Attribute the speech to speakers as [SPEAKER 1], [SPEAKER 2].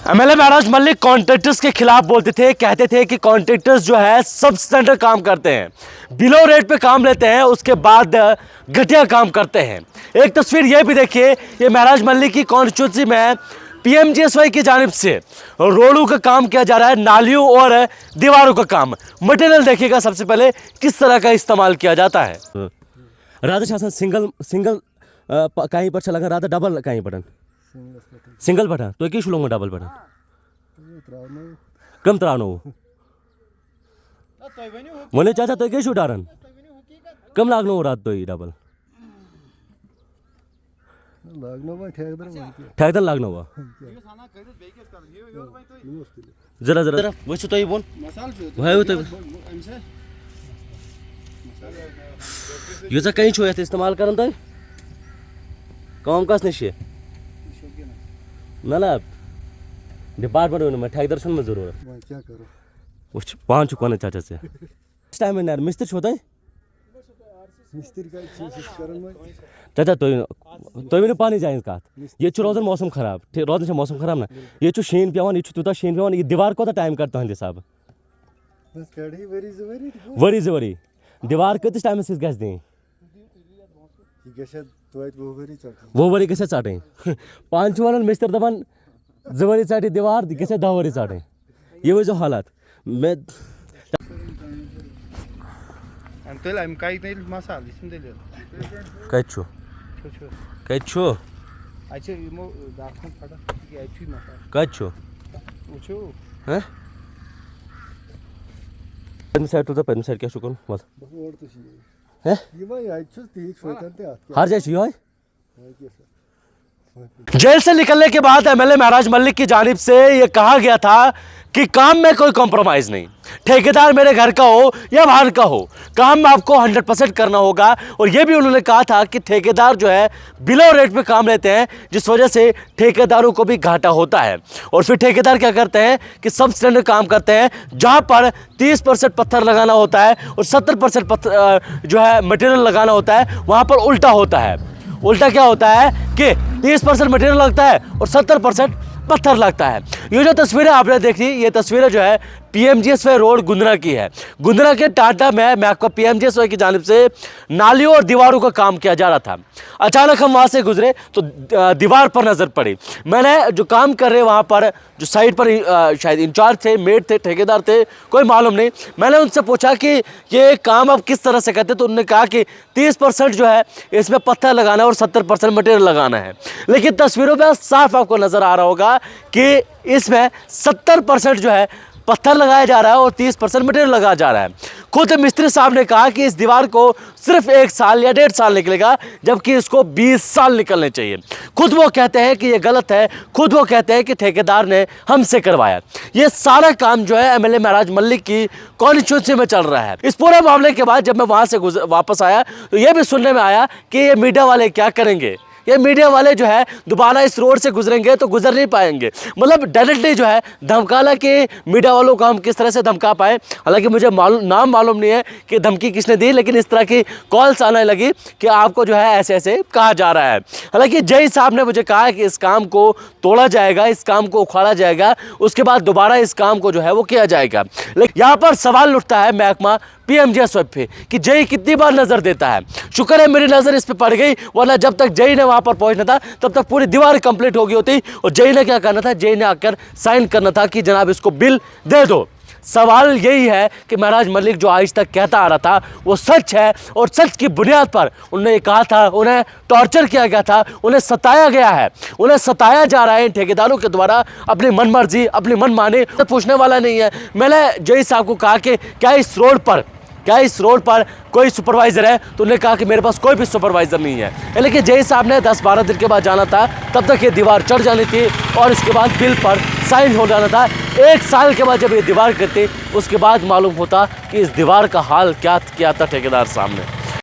[SPEAKER 1] MLA महराज Malik contractors के खिलाफ बोलते थे, कहते थे कि कॉन्ट्रैक्टर्स जो है सब स्टैंडर्ड काम करते हैं, बिलो रेट पे काम लेते हैं, उसके बाद घटिया काम करते हैं। एक तस्वीर ये भी देखिए, ये महराज मलिक की कॉन्स्टिट्यूंसी में पीएमजीएसवाई की जानिब से रोडों का काम किया जा रहा है, नालियों और दीवारों का काम। मटेरियल देखिएगा सबसे पहले किस तरह का इस्तेमाल किया जाता है। राधा शासन सिंगल कहीं पर चला, राधा डबल कहीं बटन सिंगल बटन तो किस लोग डबल बटन कम त्रानो वने चाचा तो किस उठारन कम लागनो हो रात तो ही डबल ठेकेदार लागनो हुआ जरा जरा वो तो ही बोल वो तो ये कहीं छो इस्तेमाल करन तो काम कास नहीं ना डिपार्टमेंट में ठेकेदार में जरूर क्या करो वो पाँच चुका चाचा से इस टाइम में यार मिस्त्री होता है मिस्त्री का चाचा तो मैंने पानी जाए का ये रोजन मौसम खराब रोजन मौसम खराब ना ये शीन पेवान ये तूता शीन पेवान ये दीवार को टाइम करता है साहब वरी दीवार कतिस टाइम गस दी वो वरी गसे चाटे पांच वालन मिस्टर दपान जवरी चाटे दीवार गसे 10 वरी चाटे ये वो जो हालात मैं क्या शुक्र हर जाए जेल से निकलने के बाद एमएलए महराज मलिक की जानिब से यह कहा गया था कि काम में कोई कॉम्प्रोमाइज नहीं, ठेकेदार मेरे घर का हो या बाहर का हो, काम में आपको 100% करना होगा। और यह भी उन्होंने कहा था कि ठेकेदार जो है बिलो रेट पे काम लेते हैं, जिस वजह से ठेकेदारों को भी घाटा होता है। और फिर ठेकेदार क्या करते हैं कि सब स्टैंडर्ड काम करते हैं, जहां पर 30% पत्थर लगाना होता है और 70% जो है मटेरियल लगाना होता है, वहां पर उल्टा होता है। उल्टा क्या होता है कि 30% मटेरियल लगता है और 70% पत्थर लगता है। ये जो तस्वीरें आपने देखी, ये तस्वीरें जो है पीएमजीएसवाई रोड गुंद्रा की है। गुंद्रा के टाटा में आपको पीएमजीएसवाई की जानिब से नालियों और दीवारों का काम किया जा रहा था। अचानक हम वहाँ से गुजरे तो दीवार पर नज़र पड़ी। मैंने जो काम कर रहे वहाँ पर जो साइड पर शायद इंचार्ज थे, मेट थे, ठेकेदार थे, कोई मालूम नहीं। मैंने उनसे पूछा कि ये काम आप किस तरह से करते, तो उन्होंने कहा कि 30% जो है इसमें पत्थर लगाना है और 70% मटेरियल लगाना है। लेकिन तस्वीरों में साफ आपको नज़र आ रहा होगा कि इसमें 70% जो है पत्थर लगाया जा रहा है और 30% मटेरियल लगाया जा रहा है। खुद मिस्त्री साहब ने कहा कि इस दीवार को सिर्फ 1 साल या 1.5 साल निकलेगा, जबकि इसको 20 साल निकलने चाहिए। खुद वो कहते हैं कि ये गलत है, खुद वो कहते हैं कि ठेकेदार ने हमसे करवाया। ये सारा काम जो है एमएलए महराज मलिक की कॉन्स्टिट्यूंसी में चल रहा है। इस पूरे मामले के बाद जब मैं वहाँ से वापस आया तो ये भी सुनने में आया कि ये मीडिया वाले क्या करेंगे, ये मीडिया वाले जो है दोबारा इस रोड से गुजरेंगे तो गुजर नहीं पाएंगे। मतलब डायरेक्टली जो है धमकाना कि मीडिया वालों को हम किस तरह से धमका पाए। हालांकि मुझे नाम मालूम नहीं है कि धमकी किसने दी, लेकिन इस तरह की कॉल्स आने लगी कि आपको जो है ऐसे ऐसे कहा जा रहा है। हालांकि जय साहब ने मुझे कहा कि इस काम को तोड़ा जाएगा, इस काम को उखाड़ा जाएगा, उसके बाद दोबारा इस काम को जो है वो किया जाएगा। लेकिन यहाँ पर सवाल उठता है महकमा पीएमजीएसवाई पे कि जय कितनी बार नजर देता है। शुक्र है मेरी नजर इस पे पड़ गई, वरना जब तक जय ने वहां पर पहुंचना था तब तक पूरी दीवार कंप्लीट हो गई होती। और जय ने क्या करना था, जय ने आकर साइन करना था कि जनाब इसको बिल दे दो। सवाल यही है कि महराज मलिक जो आज तक कहता आ रहा था वो सच है, और सच की बुनियाद पर उन्होंने कहा था, उन्हें टॉर्चर किया गया था, उन्हें सताया गया है, उन्हें सताया जा रहा है ठेकेदारों के द्वारा अपनी मनमर्जी, अपनी मनमानी। पूछने वाला नहीं है। मैंने जय साहब को कहा कि क्या इस रोड पर कोई सुपरवाइजर है, तो उन्होंने कहा कि मेरे पास कोई भी सुपरवाइजर नहीं है। लेकिन जय साहब ने 10-12 दिन के बाद जाना था, तब तक ये दीवार चढ़ जानी थी और इसके बाद बिल पर साइन हो जाना था। 1 साल के बाद जब ये दीवार करते, उसके बाद मालूम होता कि इस दीवार का हाल क्या किया था ठेकेदार साहब ने।